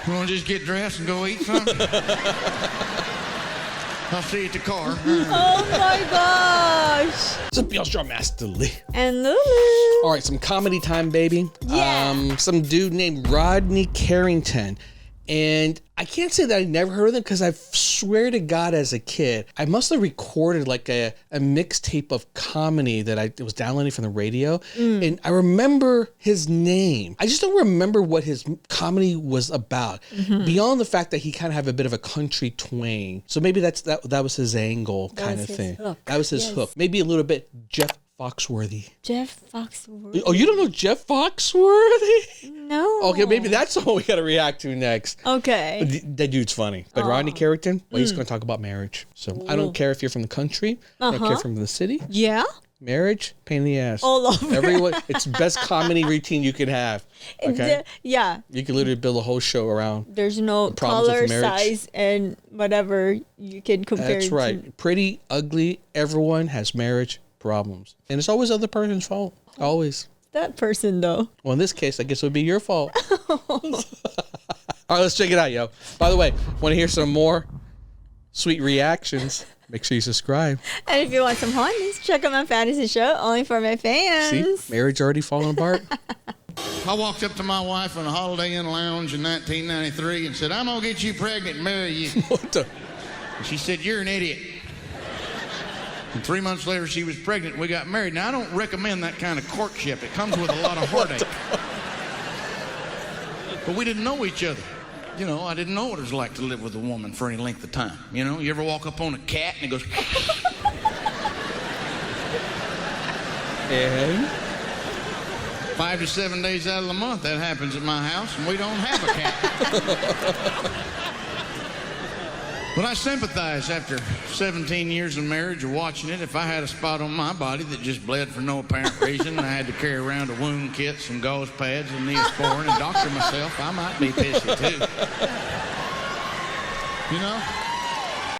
You want to just get dressed and go eat something? I'll see you at the car. Oh my gosh. What's up, y'all? Strong Master Lee. And Lulu. All right, some comedy time, baby. Yeah. Some dude named Rodney Carrington. And I can't say that I never heard of them because I swear to God, as a kid, I must have recorded like a mixtape of comedy that I was downloading from the radio. And I remember his name. I just don't remember what his comedy was about. Beyond the fact that he kind of had a bit of a country twang. So maybe that was his angle kind of thing. Hook. That was his hook. Maybe a little bit Jeff Foxworthy. Jeff Foxworthy. Oh, you don't know Jeff Foxworthy? No. Okay, maybe that's the one we got to react to next. Okay. That dude's funny. But Rodney Carrington, well, he's going to talk about marriage. So I don't care if you're from the country. I don't care if you're from the city. Yeah? Marriage, pain in the ass. All over. Everyone, it's the best comedy routine you can have. Okay? Yeah. You can literally build a whole show around. There's no problems color, with marriage. size, and whatever you can compare That's it right. to. Pretty, ugly, everyone has marriage problems. And it's always the other person's fault. Always. That person, though. Well, in this case, I guess it would be your fault. All right, let's check it out, yo. By the way, want to hear some more sweet reactions? Make sure you subscribe. And if you want some honeys, check out my fantasy show, only for my fans. See, marriage already falling apart. I walked up to my wife in a Holiday Inn lounge in 1993 and said, I'm going to get you pregnant and marry you. What the? And she said, you're an idiot. And 3 months later, she was pregnant and we got married. Now, I don't recommend that kind of courtship. It comes with a lot of heartache. But we didn't know each other. You know, I didn't know what it was like to live with a woman for any length of time. You know, you ever walk up on a cat and it goes... And 5 to 7 days out of the month, that happens at my house, and we don't have a cat. But I sympathize after 17 years of marriage of watching it. If I had a spot on my body that just bled for no apparent reason, and I had to carry around a wound kit, some gauze pads, and Neosporin, and doctor myself, I might be pissy too. You know?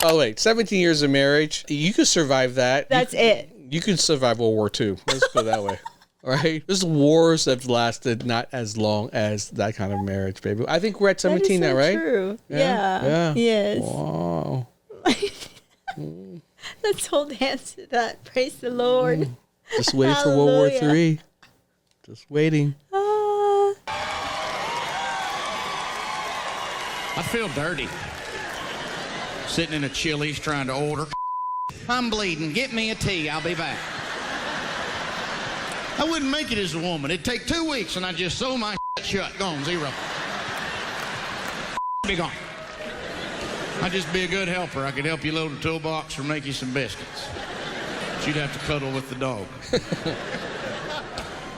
oh wait, 17 years of marriage. You could survive that. That's it. You could survive World War II. Let's put it that way. All right. There's wars that have lasted not as long as that kind of marriage, baby. I think we're at 17 now, right? True. Yeah. Yeah. Yes. Wow. Let's hold hands to that. Praise the Lord. Just waiting for World War Hallelujah. III. Just waiting. I feel dirty. Sitting in a Chili's trying to order. I'm bleeding. Get me a tea. I'll be back. I wouldn't make it as a woman. It'd take 2 weeks and I'd just sew my shut. Gone. Zero. Be gone. I'd just be a good helper. I could help you load a toolbox or make you some biscuits. But you'd have to cuddle with the dog.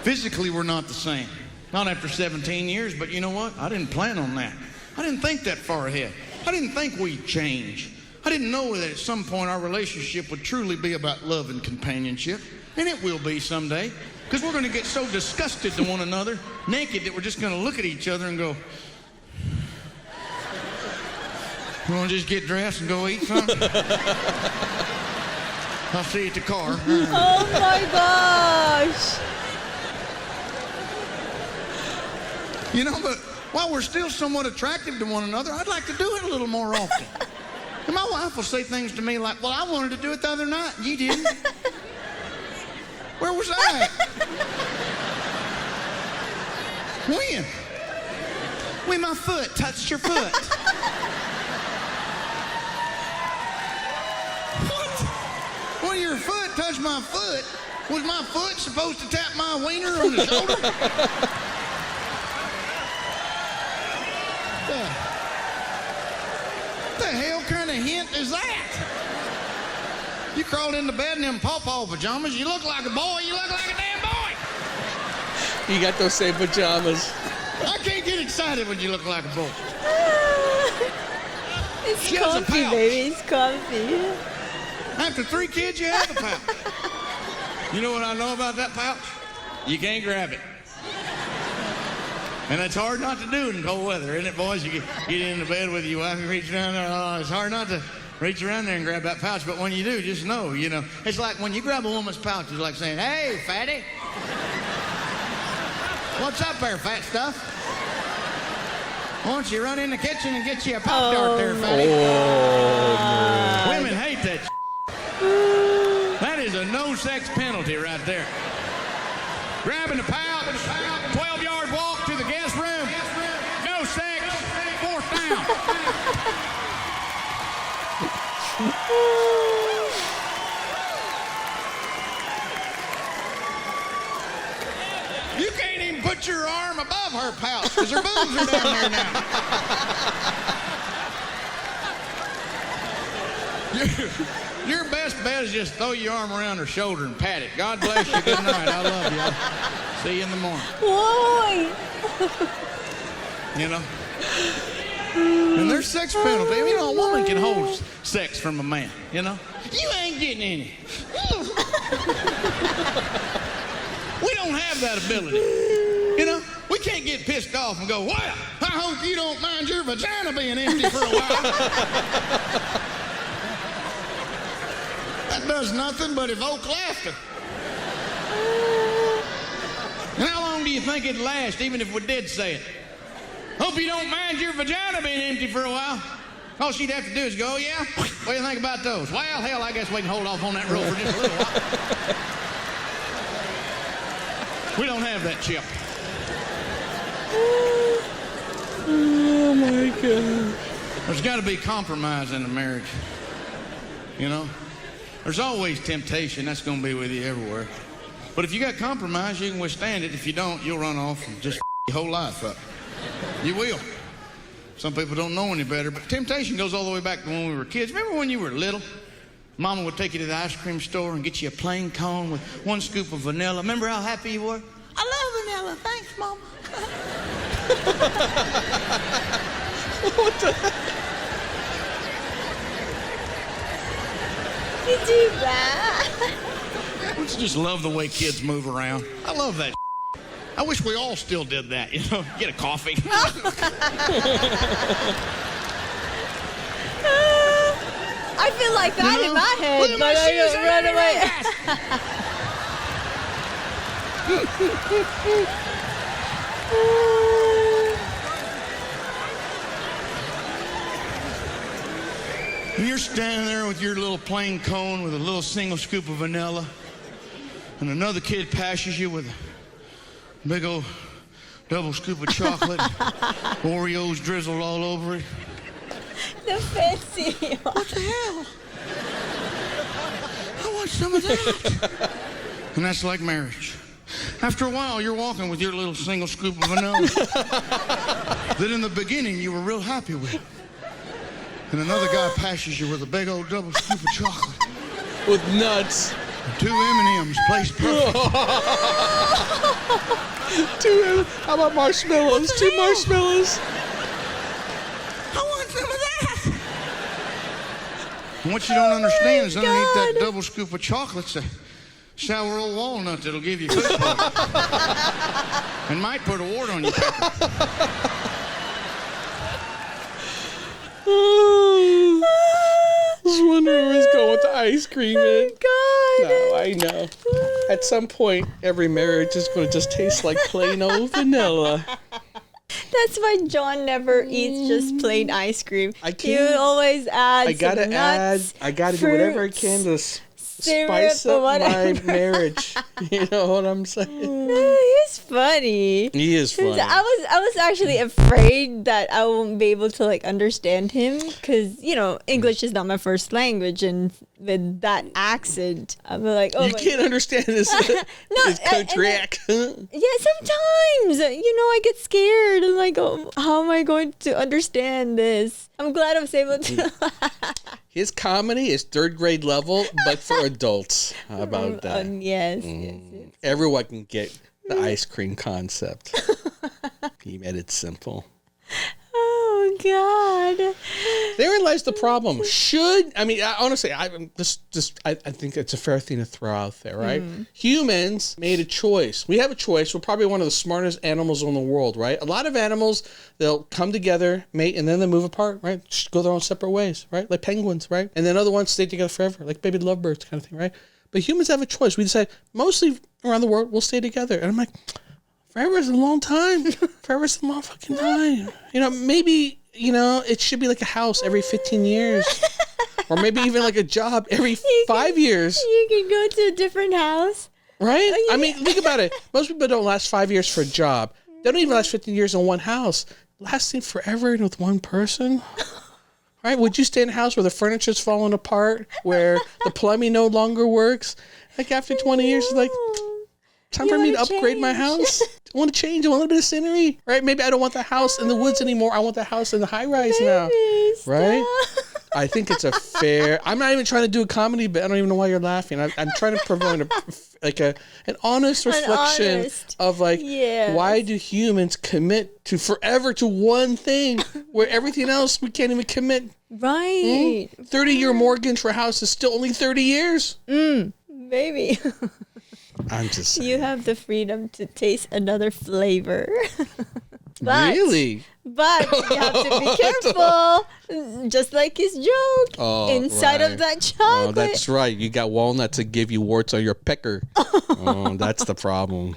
Physically, we're not the same. Not after 17 years, but you know what? I didn't plan on that. I didn't think that far ahead. I didn't think we'd change. I didn't know that at some point our relationship would truly be about love and companionship. And it will be someday. Because we're going to get so disgusted to one another, naked, that we're just going to look at each other and go, you want to just get dressed and go eat something? I'll see you at the car. Oh my gosh. You know, but while we're still somewhat attractive to one another, I'd like to do it a little more often. And my wife will say things to me like, well, I wanted to do it the other night, and you didn't. Where was I at? When? When my foot touched your foot. What? When your foot touched my foot, was my foot supposed to tap my wiener on the shoulder? What the hell kind of hint is that? You crawled into bed in them pawpaw pajamas. You look like a boy. You look like a damn boy. You got those same pajamas. I can't get excited when you look like a boy. It's She has a comfy, pouch. baby. It's comfy. After 3 kids, you have a pouch. You know what I know about that pouch? You can't grab it. And it's hard not to do it in cold weather, isn't it, boys? You get into bed with your wife and reach around there. Oh, it's hard not to reach around there and grab that pouch. But when you do, just know, you know. It's like when you grab a woman's pouch, it's like saying, hey, fatty. What's up there, fat stuff? Why don't you run in the kitchen and get you a Pop-Tart there, fatty? Women hate that. That is a no-sex penalty right there. Grabbing the pouch, 12-yard walk to the guest room. No sex, 4th down. You can't even put your arm above her pouch because her boobs are down there now. Your best bet is just throw your arm around her shoulder and pat it. God bless you. Good night. I love you. I'll see you in the morning. Why? You know? And there's sex penalty. You know, a woman can hold sex from a man, you know? You ain't getting any. We don't have that ability. You know? We can't get pissed off and go, well, I hope you don't mind your vagina being empty for a while. That does nothing but evoke laughter. And how long do you think it'd last, even if we did say it? Hope you don't mind your vagina being empty for a while. All she'd have to do is go, yeah? What do you think about those? Well, hell, I guess we can hold off on that roll for just a little while. We don't have that chip. Oh, my God. There's got to be compromise in a marriage. You know? There's always temptation. That's going to be with you everywhere. But if you got compromise, you can withstand it. If you don't, you'll run off and just your whole life up. You will. Some people don't know any better, but temptation goes all the way back to when we were kids. Remember when you were little? Mama would take you to the ice cream store and get you a plain cone with 1 scoop of vanilla. Remember how happy you were? I love vanilla. Thanks, Mama. What the heck? You do that? Don't you just love the way kids move around? I love that. I wish we all still did that, you know, get a coffee. I feel like that in my head, but I don't run away. And you're standing there with your little plain cone with a little single scoop of vanilla, and another kid passes you with a big old double scoop of chocolate, Oreos drizzled all over it. The fancy. What the hell? I want some of that. And that's like marriage. After a while, you're walking with your little single scoop of vanilla that in the beginning you were real happy with. And another guy passes you with a big old double scoop of chocolate. With nuts. 2 M&Ms placed perfect. How about marshmallows? 2 marshmallows. I want some of that. And what you don't understand is underneath that double scoop of chocolate's a sour old walnut that'll give you food poisoning. And might put a wart on your pepper. I was wondering where he's going with the ice cream. Oh, God. No, I know. At some point, every marriage is going to just taste like plain old vanilla. That's why John never eats just plain ice cream. I can't. You always add I gotta some nuts, I gotta do whatever I can to spice up my marriage. You know what I'm saying? He's funny. He is funny. I was actually afraid that I won't be able to like understand him because English is not my first language, and with that accent, I'm like, oh, you can't understand this. This country accent. Yeah, sometimes I get scared and like, oh, how am I going to understand this? I'm glad I was able to. His comedy is 3rd grade level, but for adults. How about that? Yes. Everyone can get the ice cream concept. He made it simple. Oh God! Therein lies the problem. Honestly, I think it's a fair thing to throw out there, right? Humans made a choice. We have a choice. We're probably one of the smartest animals in the world, right? A lot of animals, they'll come together, mate, and then they move apart, right? Just go their own separate ways, right? Like penguins, right? And then other ones stay together forever, like baby lovebirds, kind of thing, right? But humans have a choice. We decide mostly around the world we'll stay together, and I'm like, Forever is a long time. Forever is a long fucking time. You know, maybe, you know, it should be like a house every 15 years. Or maybe even like a job every 5 years. You can go to a different house. Right? Oh, yeah. I mean, think about it. Most people don't last 5 years for a job. They don't even last 15 years in one house. Lasting forever and with one person? Right? Would you stay in a house where the furniture's falling apart, where the plumbing no longer works? Like after 20 years, it's like, time for me to upgrade my house. I want to change. I want a little bit of scenery. Right? Maybe I don't want the house in the woods anymore. I want the house in the high rise now. Right? I think it's a fair. I'm not even trying to do a comedy, but I don't even know why you're laughing. I'm trying to provide an honest reflection of like, why do humans commit to forever to one thing where everything else we can't even commit? Right. 30-year mortgage for a house is still only 30 years. Maybe. I'm just saying. You have the freedom to taste another flavor. Really? But you have to be careful. Just like his joke. Inside of that chocolate. Oh, that's right. You got walnuts to give you warts on your pecker. Oh, that's the problem.